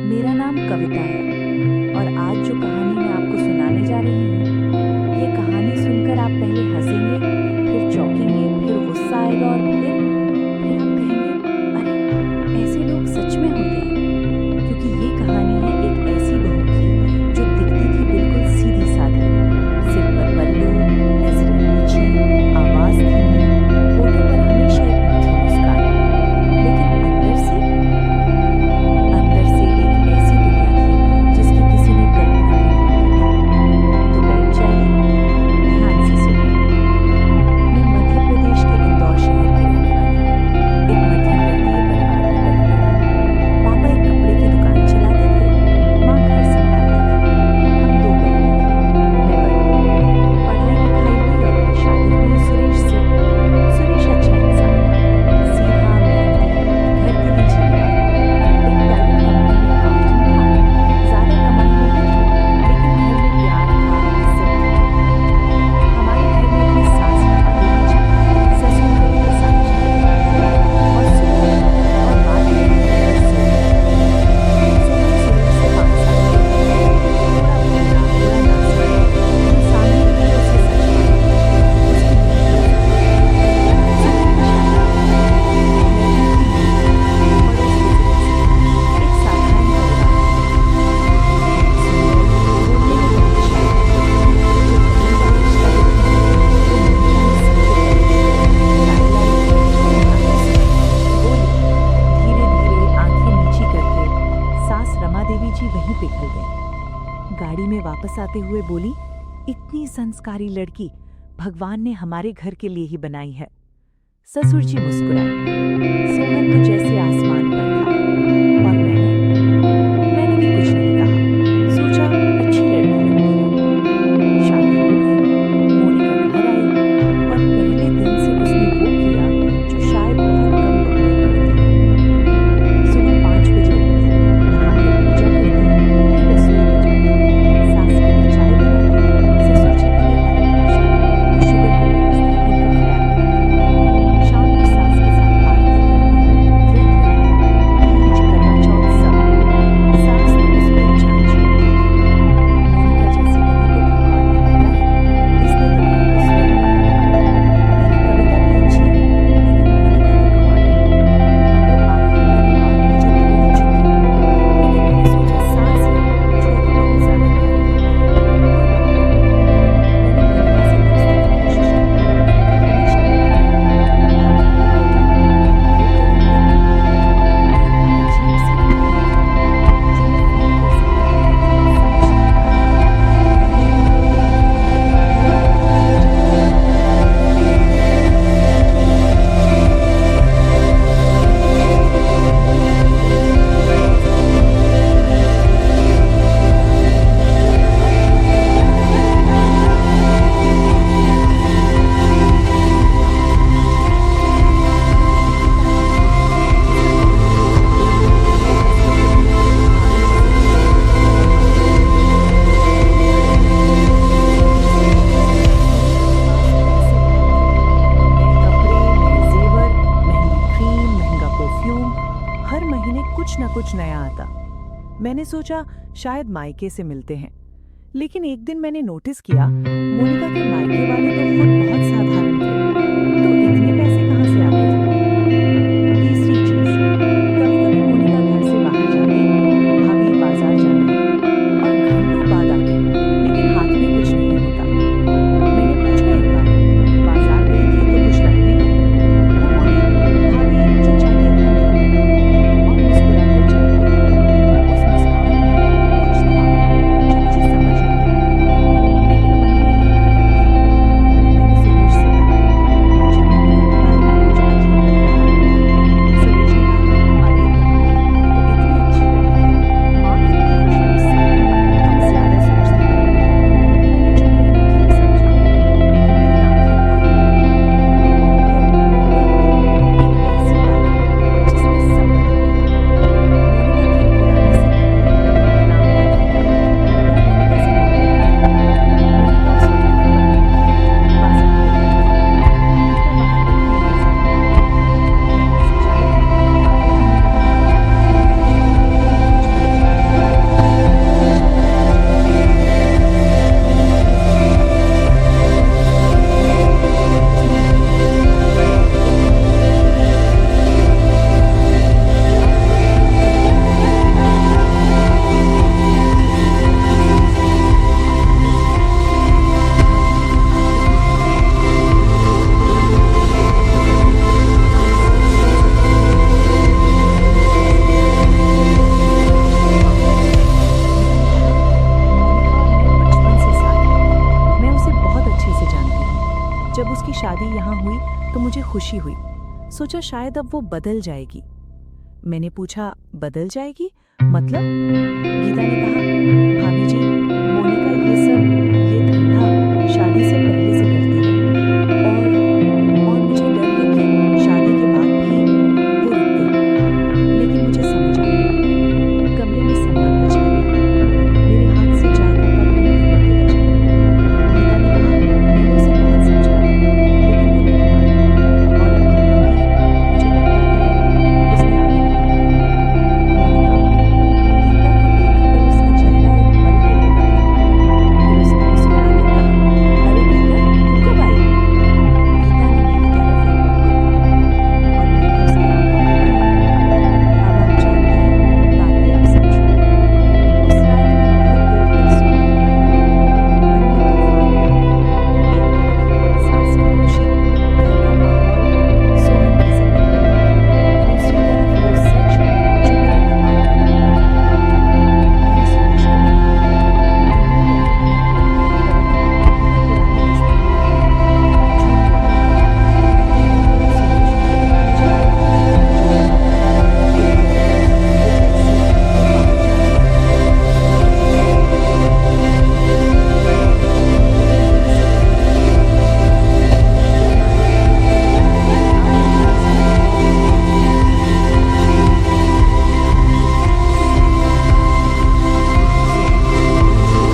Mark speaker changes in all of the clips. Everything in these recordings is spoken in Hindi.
Speaker 1: मेरा नाम कविता है और आज जो कहानी मैं आपको सुनाने जा रही हूँ, ये कहानी सुनकर आप पहले हंसेंगे, फिर चौंकेंगे, फिर गुस्सा आएगा और फिर आप कहेंगे, अरे ऐसे लोग सच में होते हैं। क्योंकि ये कहानी है एक ऐसी बहू की जो दिखती थी बिल्कुल सीधी सादी, सिर पर पल्लू, नजरें नीची, आवाज धीमी, होठों पर हमेशा एक मीठी मुस्कान, लेकिन अंदर से एक ऐसी दुनिया थी जिसकी किसी ने कल्पना भी नहीं की थी। तो बैठ जाइए, ध्यान से सुनिए। मैं मध्य प्रदेश के इंदौर शहर की रहने वाली एक मध्यम वर्गीय परिवार में पली बड़ी। पापा एक कपड़े की दुकान चलाते थे, माँ घर संभालती थी। हम दो बहनें थीं, मैं बड़ी। पढ़ाई लिखाई हुई और फिर शादी हुई सुरेश से। सुरेश अच्छा इंसान था, सीधा, मेहनती, घर के लिए जीने वाला। एक प्राइवेट कंपनी में अकाउंटेंट था। ज्यादा कमाई नहीं थी, लेकिन घर में प्यार था, इज्जत थी। हमारे घर में भी सास नवाबी थी, ससुर मेरे के साथ चलते और सुबह और रात में घर सोते। सुमन सुरेश से 5 साल बड़ी है, थोड़ा बोलना, थोड़ा नाचना, जो सामने भी उसे सच मानती। उसकी एक साधारण देवी जी वहीं पिघल गई। गाड़ी में वापस आते हुए बोली, इतनी संस्कारी लड़की भगवान ने हमारे घर के लिए ही बनाई है। ससुर जी मुस्कुराए। सोहन तो जैसे आसमान पर था और मैंने भी कुछ नहीं कहा। सोचा अच्छी लड़की लगती है। शादी हो गई, मोनिका घर आई और पहले दिन से उसने वो किया जो शायद बहुत कम बहूएं करती हैं। सुबह 5 बजे उठती, नहा के पूजा करती, फिर रसोई में जाती, सास के लिए चाय बनाती, ससुर जी के लिए अलग नाश्ता, शुगर की व्यवस्था, उनका ख्याल रखती। शाम को सास के साथ आरती करती, व्रत रखती, तीज, करवा चौथ सब। सास तो उस पर जान छोड़ती थी। मोनिका जैसी बहू को भगवान ही देता है, इसने तो घर को स्वर्ग बना दिया। मेरी कविता भी अच्छी है, लेकिन मोनिका तो कमाल है। वो आखिरी वाली बात मुझे दिल ही चुभी, लेकिन मैंने सोचा सास है, छोटी बहू ज्यादा प्यारी होती है, कोई बात नहीं। मैंने मोनिका से दोस्ती की कोशिश की, लेकिन हमेशा वो कहती, भाभी ये करूँ, भाभी वो करूँ, लेकिन एक अजीब सी दुनिया थी जो मैं फील कर सकती थी, लेकिन समझ नहीं कुछ नया आता। मैंने सोचा शायद मायके से मिलते हैं, लेकिन एक दिन मैंने नोटिस किया मोनिका के मायके वाले तो खुद बहुत साधारण थे, तो इतने पैसे कहाँ से आते थे। तीसरी चीज, कभी-कभी मोनिका घर से बाहर जाती, भाभी बाजार जाना है, और घंटों बाद आती, लेकिन हाथ में कुछ नहीं होता। मैंने पूछा एक बार, बाजार गई थी तो कुछ लाई नहीं? वो बोली, भाभी जो चाहिए था नहीं मिला, और मुस्कुराकर चली गई। उस मुस्कान में कुछ था जो मुझे समझ नहीं आया, लेकिन मन में एक खटक थी। मैंने सुरेश से हुई तो मुझे खुशी हुई। सोचा शायद अब वो बदल जाएगी। मैंने पूछा, बदल जाएगी मतलब? गीता ने कहा, भाभी जी, मोनिका ये धंधा शादी से पहले से करती है और मुझे डर है कि शादी के बाद भी वो रुक गई। लेकिन मुझे समझ आ गया। कमरे में सन्नाटा छा गया। मेरे हाथ से चाय का कप गिरते गिरते बजा। गीता ने कहा, मैंने उसे बहुत समझाया, लेकिन वो नहीं मानी। और अब यहाँ भी मुझे लगता है उसने आगे नहीं बढ़ा। मोनिका आ गई। गीता को देखकर उसका चेहरा एक पल के लिए बदला। फिर उसने मुस्कुराकर कहा, अरे गीता, तू कब आई? गीता ने मेरी तरफ एक बार देखा और मैंने उसकी आंखों में पढ़ा। अब आप जानती हैं, बाकी आप समझो। उस रात मैं बहुत देर तक सो नहीं पाई। मन में तूफान था। एक तरफ सास की खुशी, घर का माहौल, सोहन की जिंदगी। दूसरी तरफ वो सच जो मेरे दिमाग में घूम रहा था। मैंने सुरेश को देखा। रूम में बैठे बिना किया, पुरानी दोस्ती हो गई। झूठ बोलने लगा। एक दिन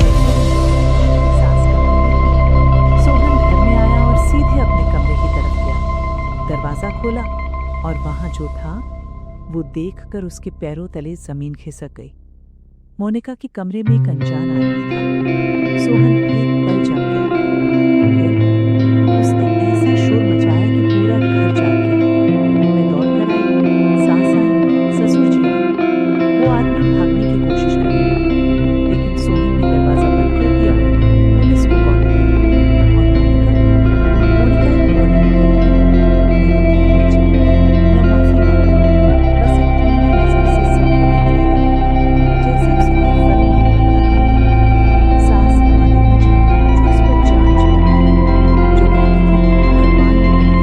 Speaker 1: सुरेश मुझे जो सास कमरे में थी। सोहन घर में आया और सीधे अपने कमरे की तरफ गया। दरवाजा खोला और वहां जो था वो देखकर उसके पैरों तले जमीन खिसक गई। मोनिका के कमरे में एक अनजान आदमी था। सोहन एक पल जम गया। फिर उसने ऐसा शोर मचाया कि पूरा घर जाग गया। मैं दौड़कर आई, सास आई, ससुर जी आए। वो आदमी भागने की कोशिश करने लगा, लेकिन सोहन ने दरवाजा बंद कर दिया। पुलिस को कॉल किया और मोनिका एक कोने में खड़ी थी। मैंने नहीं चिल्लाई, न माफी मांगी, बस एक ठंडी नजर से सबको देखती रही, जैसे उसे कोई फर्क नहीं पड़ता था। सास रमा देवी जी, जो उस पर जान छिड़कती थी, जो कहती थी भगवान ने बनाई है हमें,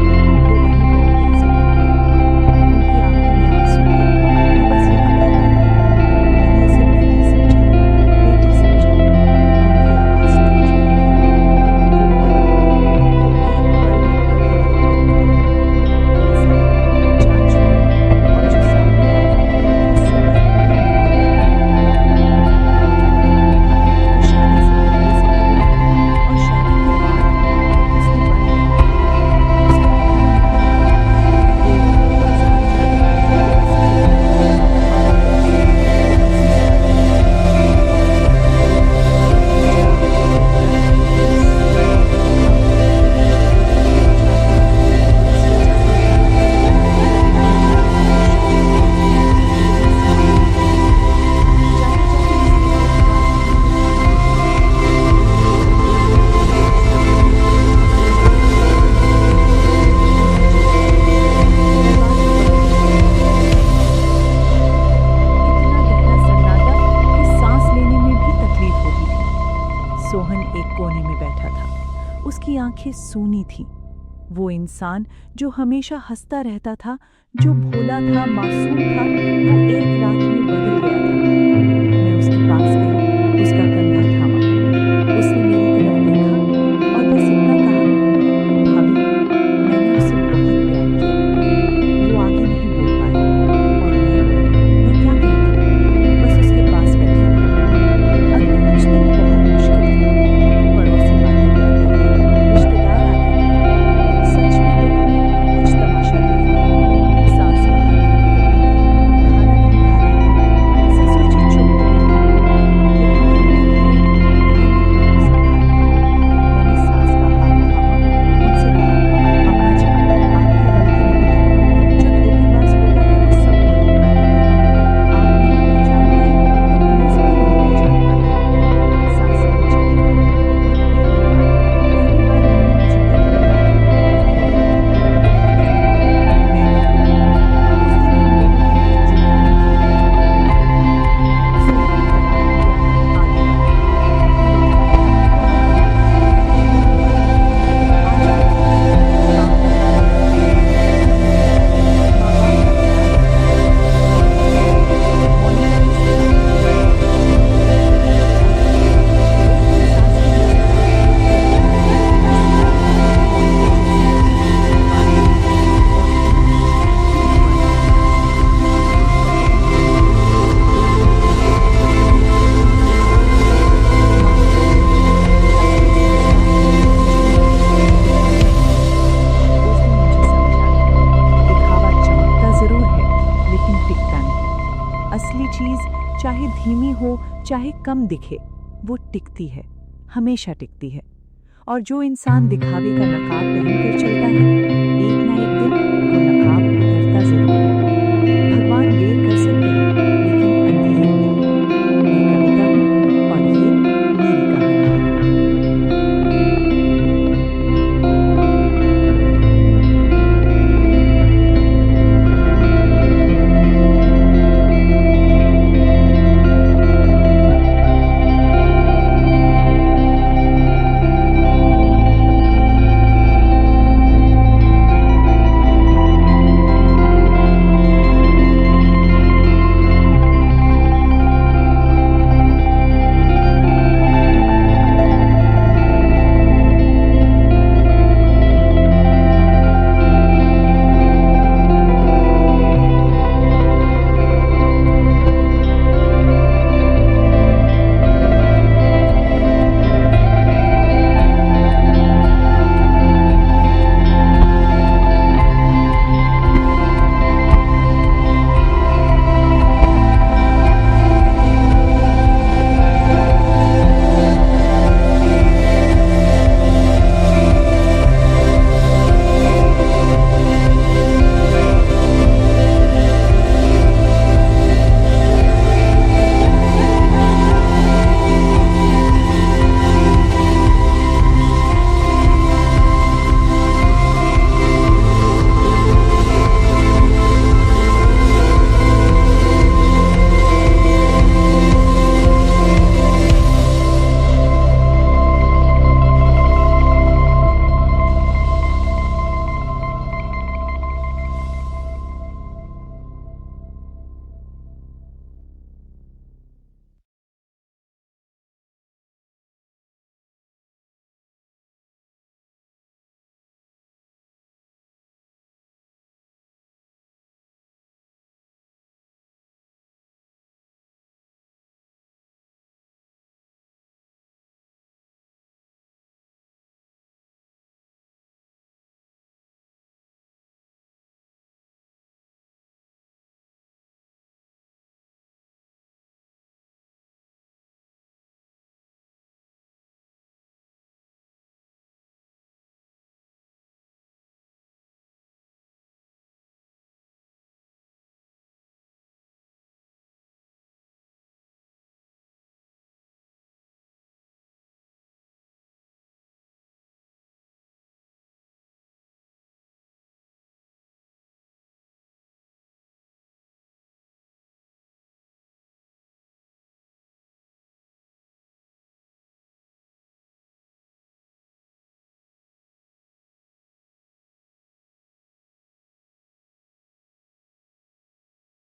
Speaker 1: वो वहीं बैठ गई जमीन पर। उनकी आंखों में आंसू थे। मैं बस यही कह रही थी, मैंने इसे बेटी समझा, बेटी समझा। उनकी आवाज टूट रही थी। वो पल, एक पल मेरे गले में बंद गई। पुलिस आई, जांच हुई और जो सामने आया वो सुनकर मेरा दिल घबरा गया। मोनिका ने कहा, वो शादी से पहले से कर रही है और शादी के बाद उसने बंद नहीं किया। उसका कहना था, वो बाजार जाकर किसी के घर और किसी से इतना गहरा सन्नाटा कि सांस लेने में भी तकलीफ होती थी। सोहन एक कोने में बैठा था। उसकी आंखें सूनी थीं। वो इंसान जो हमेशा हंसता रहता था, जो भोला था, मासूम था, वो एक रात में बदल गया था। मैं उसके पास गई, उसका कंधा थामा। उसने मेरी तरफ देखा और बस इतना कहा, भाभी, मैंने उसे बहुत प्यार किया। वो आगे नहीं बोल पाया और मैं क्या कहती, बस उसके पास बैठी रही। अगले कुछ दिन बहुत मुश्किल थे। पड़ोसी बातें करते थे, रिश्तेदार आते थे। सच में दुख में कुछ तमाशा देखना। सास बाहर नहीं निकलती थी, खाना नहीं खाती थी। ससुर जी हो चाहे कम दिखे, वो टिकती है, हमेशा टिकती है। और जो इंसान दिखावे का नकाब पहनकर चलता है